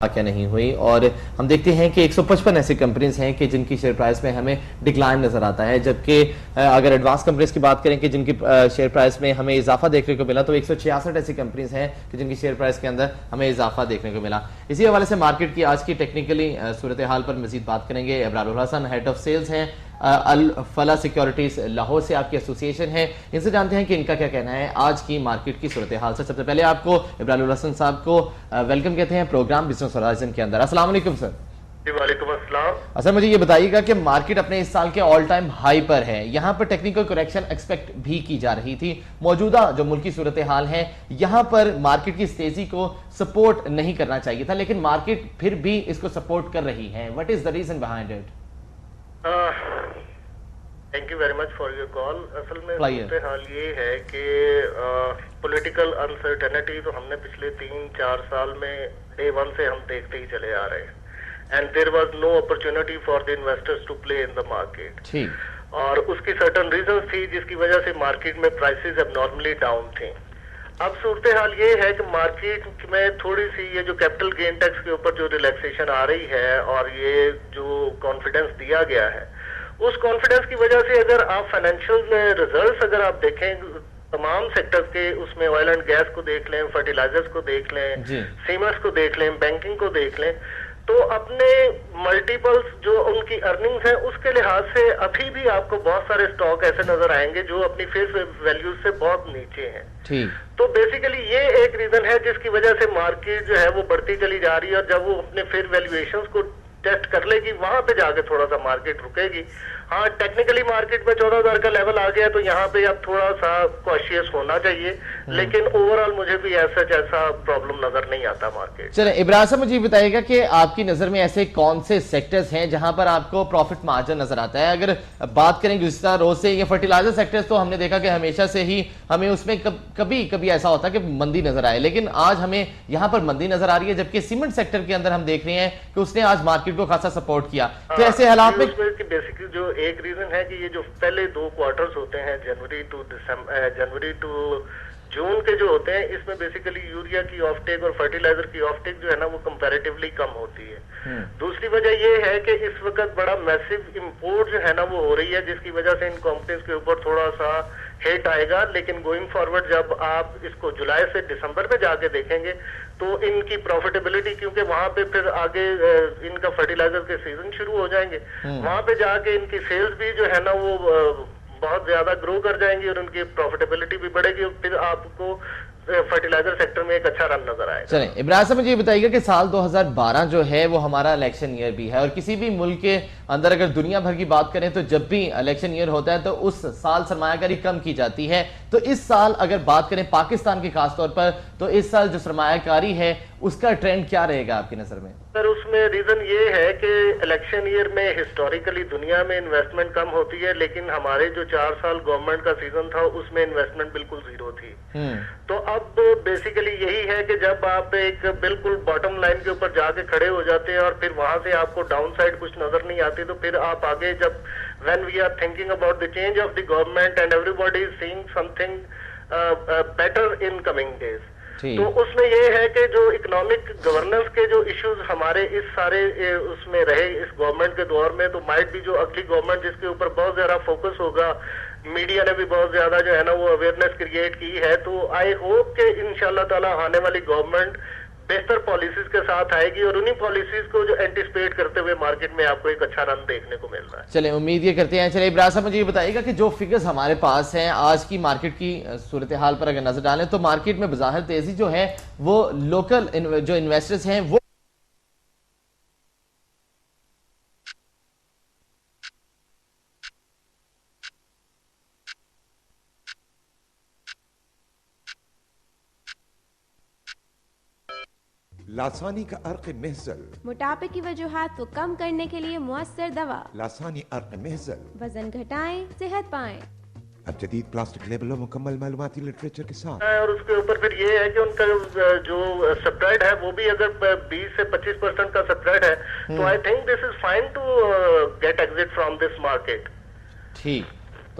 क्या नहीं हुई और हम देखते हैं कि 155 ऐसी कंपनीज हैं कि जिनकी शेयर प्राइस में हमें डिक्लाइन नजर आता है, जबकि अगर एडवांस कंपनीज की बात करें कि जिनकी शेयर प्राइस में हमें इजाफा देखने को मिला तो 166 ऐसी कंपनीज हैं कि जिनकी शेयर प्राइस के अंदर हमें इजाफा देखने को मिला। इसी हवाले से मार्केट की आज की टेक्निकली सूरत हाल पर मजीद बात करेंगे। Ibrarul Hasan head of sales हैं अल फला सिक्योरिटीज लाहौर से, आपकी एसोसिएशन है, इनसे जानते हैं कि इनका क्या कहना है आज की मार्केट की सूरत हाल से। सबसे पहले आपको इब्रारुल हसन साहब को वेलकम कहते हैं प्रोग्राम बिजनेस होराइजन के अंदर। अस्सलाम वालेकुम सर। वालेकुम अस्सलाम। अच्छा, मुझे ये बताइएगा कि मार्केट अपने इस साल के ऑल टाइम हाई पर है, यहाँ पर टेक्निकल करेक्शन एक्सपेक्ट भी की जा रही थी। मौजूदा जो मुल्की सूरत हाल है यहाँ पर मार्केट की तेजी को सपोर्ट नहीं करना चाहिए था, लेकिन मार्केट फिर भी इसको सपोर्ट कर रही है। What is the reason behind it? Thank you very much for your call. असल में सूरत हाल ये है कि पॉलिटिकल अनसर्टेनिटी तो हमने पिछले 3-4 साल में डे वन से हम देखते ही चले आ रहे हैं, and there was no opportunity for the investors to play in the market. और उसकी सर्टन रीजन थी जिसकी वजह से मार्केट में प्राइसेस अब नॉर्मली डाउन थे। अब सूरत हाल ये है कि मार्केट में थोड़ी सी ये जो कैपिटल गेन टैक्स के ऊपर जो रिलैक्सेशन आ रही है और ये जो कॉन्फिडेंस दिया गया है, उस कॉन्फिडेंस की वजह से अगर आप फाइनेंशियल रिजल्ट्स अगर आप देखें तमाम सेक्टर्स के, उसमें ऑयल एंड गैस को देख लें, फर्टिलाइजर्स को देख लें, सीमेंट्स को देख लें, बैंकिंग को देख लें, तो अपने मल्टीपल्स जो उनकी अर्निंग्स हैं उसके लिहाज से अभी भी आपको बहुत सारे स्टॉक ऐसे नजर आएंगे जो अपनी फेस वैल्यू से बहुत नीचे हैं। तो बेसिकली ये एक रीजन है जिसकी वजह से मार्केट जो है वो बढ़ती चली जा रही है, और जब वो अपने फेयर वैल्यूएशंस को टेस्ट कर लेगी वहां पे जाके थोड़ा सा मार्केट रुकेगी। हाँ, टेक्निकली मार्केट में 14,000 का लेवल आ गया तो यहाँ पे अब थोड़ा सा कॉशियस होना चाहिए, लेकिन ओवरऑल मुझे भी ऐसा प्रॉब्लम नजर नहीं आता मार्केट। चले इब्राहिम साहब, मुझे बताइएगा कि आपकी नजर में ऐसे कौन से सेक्टर्स हैं जहां पर आपको प्रॉफिट मार्जिन नजर आता है? अगर बात करें गुज़िश्ता रोज से, ये फर्टिलाइजर सेक्टर्स तो हमने देखा कि हमेशा से ही हमें उसमें कभी कभी ऐसा होता है कि मंदी नजर आए, लेकिन आज हमें यहाँ पर मंदी नजर आ रही है, जबकि सीमेंट सेक्टर के अंदर हम देख रहे हैं कि उसने आज मार्केट को खासा सपोर्ट किया। तो ऐसे हालात में बेसिकली जो एक रीजन है कि ये जो पहले 2 क्वार्टर्स होते हैं, जनवरी टू जून के जो होते हैं, इसमें बेसिकली यूरिया की ऑफटेक और फर्टिलाइजर की ऑफटेक जो है ना वो कंपैरेटिवली कम होती है। दूसरी वजह ये है कि इस वक्त बड़ा मैसिव इंपोर्ट जो है ना वो हो रही है, जिसकी वजह से इन कंपनीज के ऊपर थोड़ा सा हिट आएगा। लेकिन गोइंग फॉरवर्ड जब आप इसको जुलाई से दिसंबर में जाके देखेंगे तो इनकी प्रॉफिटेबिलिटी, क्योंकि वहां पे फिर आगे इनका फर्टिलाइजर के सीजन शुरू हो जाएंगे, वहां पे जाके इनकी सेल्स भी जो है ना वो बहुत ज्यादा ग्रो कर जाएंगी और उनकी प्रॉफिटेबिलिटी भी बढ़ेगी, और फिर आपको फर्टिलाइजर सेक्टर में एक अच्छा रन नजर आएगा। चलें इब्राहिम साहब, मुझे ये बताइएगा कि साल 2012 जो है वो हमारा इलेक्शन ईयर भी है, और किसी भी मुल्क के अंदर अगर दुनिया भर की बात करें तो जब भी इलेक्शन ईयर होता है तो उस साल सरमायाकारी कम की जाती है। तो इस साल अगर बात करें पाकिस्तान की खासतौर पर, तो इस साल जो सरमायाकारी है उसका ट्रेंड क्या रहेगा आपकी नजर में? सर, उसमें रीजन ये है कि इलेक्शन ईयर में हिस्टोरिकली दुनिया में इन्वेस्टमेंट कम होती है, लेकिन हमारे जो 4 साल गवर्नमेंट का सीजन था उसमें इन्वेस्टमेंट बिल्कुल जीरो थी। तो अब बेसिकली यही है कि जब आप एक बिल्कुल बॉटम लाइन के ऊपर जाके खड़े हो जाते हैं और फिर वहां से आपको डाउन साइड कुछ नजर नहीं आती, तो फिर आप आगे जब when we are thinking about the change of the government and everybody is seeing something better in coming days, तो उसमें ये है कि जो इकोनॉमिक गवर्नेंस के जो इश्यूज हमारे इस सारे उसमें रहे इस गवर्नमेंट के दौर में, तो माइट भी जो अगली गवर्नमेंट जिसके ऊपर बहुत ज्यादा फोकस होगा, मीडिया ने भी बहुत ज्यादा जो है ना वो अवेयरनेस क्रिएट की है, तो आई होप कि इंशाल्लाह ताला आने वाली गवर्नमेंट बेहतर पॉलिसीज के साथ आएगी और उन्हीं पॉलिसीज को जो एंटिसिपेट करते हुए मार्केट में आपको एक अच्छा रन देखने को मिल रहा है। चले उम्मीद ये करते हैं। चले इब्राहिम साहब, मुझे ये बताइएगा कि जो फिगर्स हमारे पास हैं आज की मार्केट की सूरत हाल पर अगर नजर डालें तो मार्केट में बज़ाहिर तेजी जो है वो लोकल जो इन्वेस्टर्स हैं वो लासानी का अर्क महजल, मोटापे की वजूहात को कम करने के लिए मुअस्सर दवा। लासानी अर्क महजल, वजन घटाएं, सेहत पाएं। अब जदीद प्लास्टिक लेबल और मुकम्मल मालूमाती लिटरेचर के साथ। और उसके ऊपर फिर ये है कि उनका जो सब्सक्राइब है वो भी अगर 20 से 25% का सब्सक्राइब है, तो I think this is fine to get exit from this market. ठीक,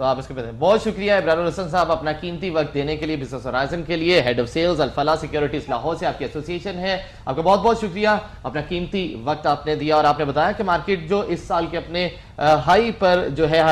तो आप इसके बताएं। बहुत शुक्रिया इब्रारुल हसन साहब अपना कीमती वक्त देने के लिए, बिजनेस होराइजन के लिए, head of sales Al Falah securities Lahore से आपकी एसोसिएशन है, आपका बहुत बहुत शुक्रिया, अपना कीमती वक्त आपने दिया और आपने बताया कि मार्केट जो इस साल के अपने हाई पर जो है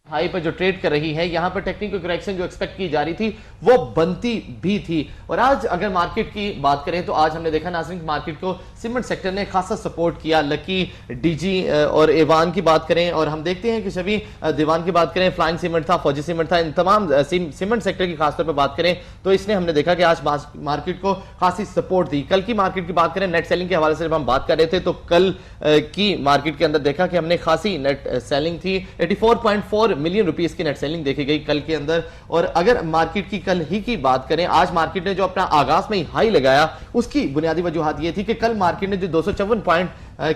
हाई पर जो ट्रेड कर रही है, यहां पर टेक्निकल करेक्शन जो एक्सपेक्ट की जा रही थी वो बनती भी थी। और आज अगर मार्केट की बात करें तो आज हमने देखा नाज़रीन मार्केट को सीमेंट सेक्टर ने खासा सपोर्ट किया। लकी, डीजी और एवान की बात करें और हम देखते हैं कि शबी दीवान की बात करें, फ्लाइंग सीमेंट था, फौजी सीमेंट था, इन तमाम सीमेंट सेक्टर की खासतौर पर बात करें तो इसने हमने देखा कि आज मार्केट को खासी सपोर्ट दी। कल की मार्केट की बात करें, नेट सेलिंग के हवाले से जब हम बात कर रहे थे तो कल की मार्केट के अंदर देखा कि हमने खासी नेट सेलिंग थी, 84.4 मिलियन रुपीस की नेट सेलिंग देखी गई कल के अंदर। और अगर मार्केट की कल ही की बात करें, आज मार्केट ने जो अपना आगाज में ही हाई लगाया उसकी बुनियादी वजूहत यह थी कि कल मार्केट ने जो 254 पॉइंट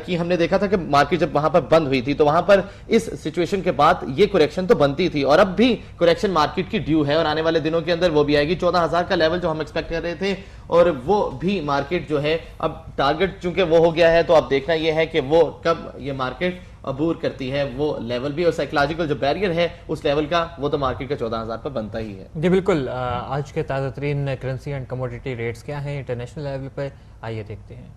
की हमने देखा था कि मार्केट जब वहां पर बंद हुई थी तो वहां पर इस सिचुएशन के बाद ये करेक्शन तो बनती थी और अब भी करेक्शन मार्केट की ड्यू है और आने वाले दिनों के अंदर वो भी आएगी। 14,000 का लेवल जो हम एक्सपेक्ट कर रहे थे और वो भी मार्केट जो है अब टारगेट चूंकि वो हो गया है तो अब देखना यह है कि वो कब ये मार्केट अबूर करती है वो लेवल भी, और साइकोलॉजिकल जो बैरियर है उस लेवल का वो तो मार्केट का 14,000 पर बनता ही है। जी बिल्कुल। आज के ताज़ा तरीन करेंसी एंड कमोडिटी रेट्स क्या हैं इंटरनेशनल लेवल पर, आइए देखते हैं।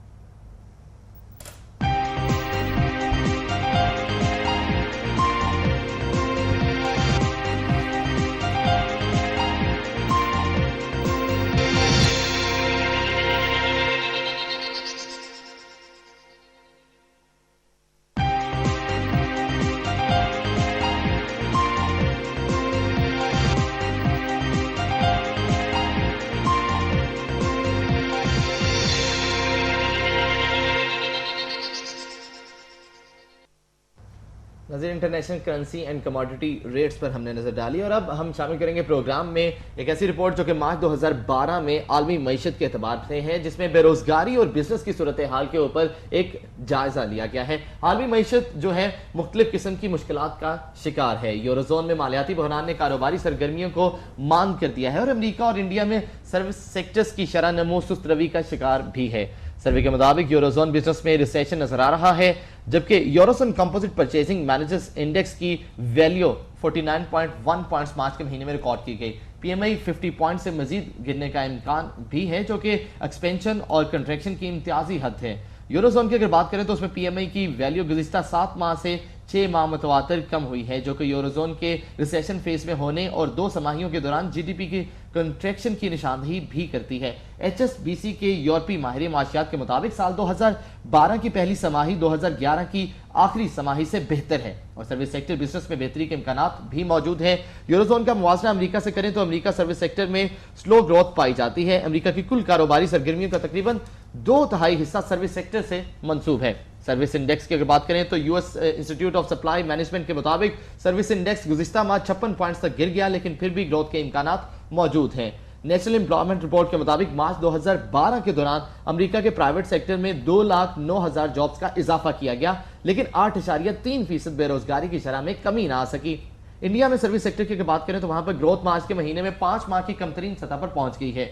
नजर international currency and commodity rates पर हमने नजर डाली और अब हम शामिल करेंगे प्रोग्राम में एक ऐसी रिपोर्ट जो कि मार्च 2012 में आलमी मईशत के एतबार से है, जिसमें बेरोजगारी और बिजनेस की सूरत हाल के ऊपर एक जायजा लिया गया है। आलमी मईशत जो है मुख्तलिफ किस्म की मुश्किलात का शिकार है। यूरोजोन में मालियाती बहरान ने कारोबारी सरगर्मियों को मांद कर दिया है और अमरीका और इंडिया में सर्विस सेक्टर्स की शरह नमो सुस्त रवि का शिकार भी है। सर्वे के मुताबिक यूरोजोन बिजनेस में रिसेशन नजर आ रहा है, जबकि eurozone composite purchasing managers index की वैल्यू 49.1 पॉइंट्स मार्च के महीने में रिकॉर्ड की गई। पीएमआई 50 पॉइंट से मजीद गिरने का इम्कान भी है, जो कि एक्सपेंशन और कंट्रैक्शन की इम्तियाजी हद है। यूरोजोन की अगर बात करें तो उसमें पीएमआई की वैल्यू गुज़िश्ता 7 माह से 6 माह मुतवातर कम हुई है, जो कि यूरोजोन के रिसेशन फेज में होने और 2 समाहियों के दौरान जीडीपी की कंट्रैक्शन की निशानदही भी करती है। एचएसबीसी के यूरोपीय माहिर माशियात के मुताबिक साल 2012 की पहली समाही 2011 की आखिरी समाही से बेहतर है और सर्विस सेक्टर बिजनेस में बेहतरी के इम्कानात भी मौजूद है। यूरोजोन का मुवाजना अमेरिका से करें तो अमेरिका सर्विस सेक्टर में स्लो ग्रोथ पाई जाती है। अमेरिका की कुल कारोबारी सरगर्मियों का तकरीबन 2/3 हिस्सा सर्विस सेक्टर से मंसूब है। सर्विस इंडेक्स की अगर बात करें तो US institute of supply management के मुताबिक सर्विस इंडेक्स गुज़िश्ता माह 56 पॉइंट्स तक गिर गया, लेकिन फिर भी ग्रोथ के इम्कानात मौजूद हैं। नेशनल एम्प्लॉयमेंट रिपोर्ट के मुताबिक मार्च 2012 के दौरान अमेरिका के प्राइवेट सेक्टर में 2,09,000 जॉब्स का इजाफा किया गया, लेकिन 8.3% बेरोजगारी की शरह में कमी ना आ सकी। इंडिया में सर्विस सेक्टर की बात करें तो वहां पर ग्रोथ मार्च के महीने में 5 माह की कमतरीन सतह पर पहुंच गई है।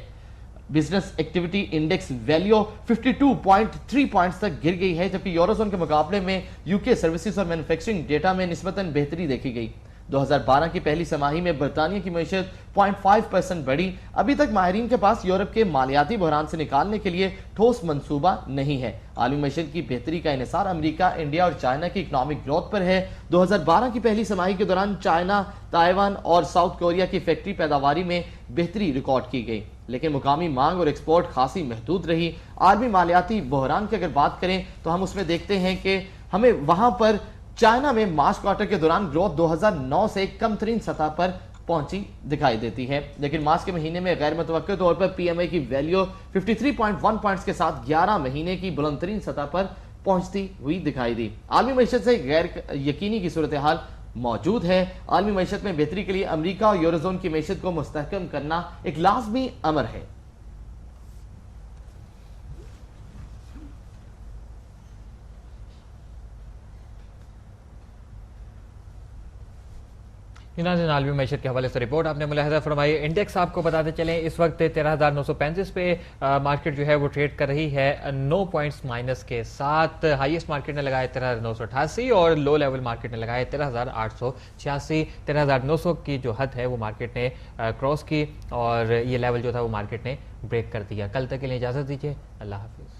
Business activity index value 52.3 points तक गिर गई है, जबकि यूरोजोन के मुकाबले में यूके सर्विसेज और मैन्युफैक्चरिंग डेटा में निस्बतन बेहतरी देखी गई। 2012 की पहली समाही में बरतानिया की मईशत 0.5% बढ़ी। अभी तक माहिरीन के पास यूरोप के मालियाती बहरान से निकालने के लिए ठोस मंसूबा नहीं है। आलमी मईशत की बेहतरी का इन्हिसार अमेरिका, इंडिया और चाइना की इकोनॉमिक ग्रोथ पर है। 2012 की पहली समाही के दौरान चाइना, ताइवान और साउथ कोरिया की फैक्ट्री पैदावारी में बेहतरी रिकॉर्ड की गई, लेकिन मुकामी मांग और एक्सपोर्ट खासी महदूद रही। आलमी मालियाती बहरान की अगर बात करें तो हम उसमें देखते हैं कि हमें वहां पर चाइना में मार्च क्वार्टर के दौरान ग्रोथ 2009 से कम तरीन सतह पर पहुंची दिखाई देती है, लेकिन मार्च के महीने में गैर मुतवक्किल तौर पर पीएमआई की वैल्यू 53.1 पॉइंट्स के साथ 11 महीने की बुलंद तरीन सतह पर पहुंचती हुई दिखाई दी। आलमी मईशत से गैर यकीनी की सूरत हाल मौजूद है। आलमी मईशत में बेहतरी के लिए अमेरिका और यूरोजोन की मईशत को मुस्तहकम करना एक लाजमी अमर है। नाज़रीन आलमी मैशत के हवाले से रिपोर्ट आपने मुलाहजा फरमाई। इंडेक्स आपको बताते चलें इस वक्त 13,935 पे मार्केट जो है वो ट्रेड कर रही है 9 पॉइंट्स माइनस के साथ। हाईएस्ट मार्केट ने लगाया 13,988 और लो लेवल मार्केट ने लगाया 13,886। 13,900 की जो हद है वो मार्केट ने क्रॉस की और ये लेवल जो था वो मार्केट ने ब्रेक कर दिया। कल तक के लिए इजाज़त दीजिए, अल्लाह हाफिज़।